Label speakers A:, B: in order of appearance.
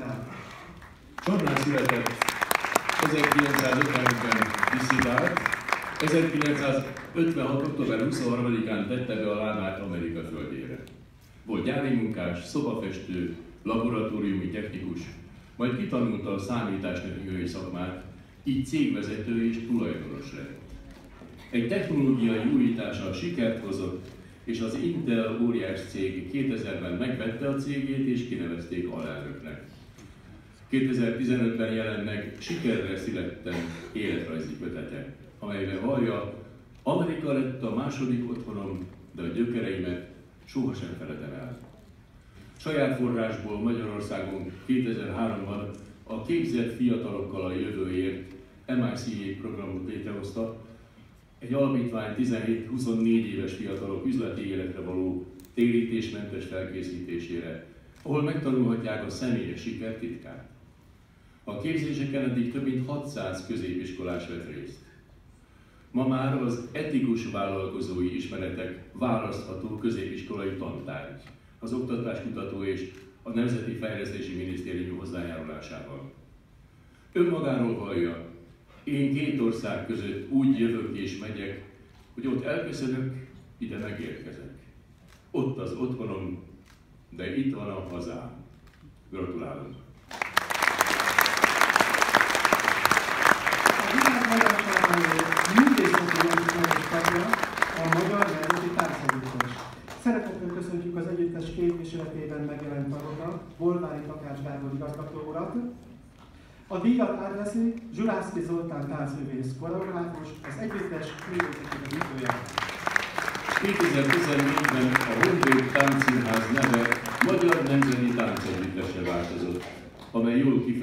A: el.
B: Csornán született 1950-ben disszidált, 1956. október 23-án tette be a lábát Amerika földjére. Volt gyári munkás, szobafestő, laboratóriumi technikus, majd kitanulta a számítástechnikai szakmát, így cégvezető és tulajdonos lett. Egy technológiai újítással sikert hozott, és az Intel óriás cég 2000-ben megvette a cégét és kinevezték alelnöknek. 2015-ben jelent meg Sikerre születtem életrajzi kötete, amelyben vallja: Amerika lett a második otthonom, de a gyökereimet sohasem feledem el. Saját forrásból Magyarországon 2003-ban a Képzett fiatalokkal a jövőért MICA programot létrehozta, egy alapítvány 17-24 éves fiatalok üzleti életre való térítésmentes felkészítésére, ahol megtanulhatják a személyes siker titkát. A képzéseken eddig több mint 600 középiskolás vett részt. Ma már az etikus vállalkozói ismeretek választható középiskolai tantárgy, az Oktatáskutató és a Nemzeti Fejlesztési Minisztérium hozzájárulásával. Önmagáról vallja: én két ország között úgy jövök és megyek, hogy ott elköszönök, ide megérkezek. Ott az otthonom, de itt van a hazám. Gratulálunk!
A: A világ magyar sajnáló művészeti együttes tagja a Magyar Nemzeti Táncegyüttes. Szeretettel köszöntjük az együttes képviseletében megjelent tagokat, Bolvári Takács Gábor igazgató urat. A díjat átveszi Zsurászki Zoltán táncművész koreográfus, az együttes művészeti vezetője.
B: 2014-ben a Honvéd Táncszínház neve Magyar Nemzeti Táncegyüttesre változott, amely jól kifejezi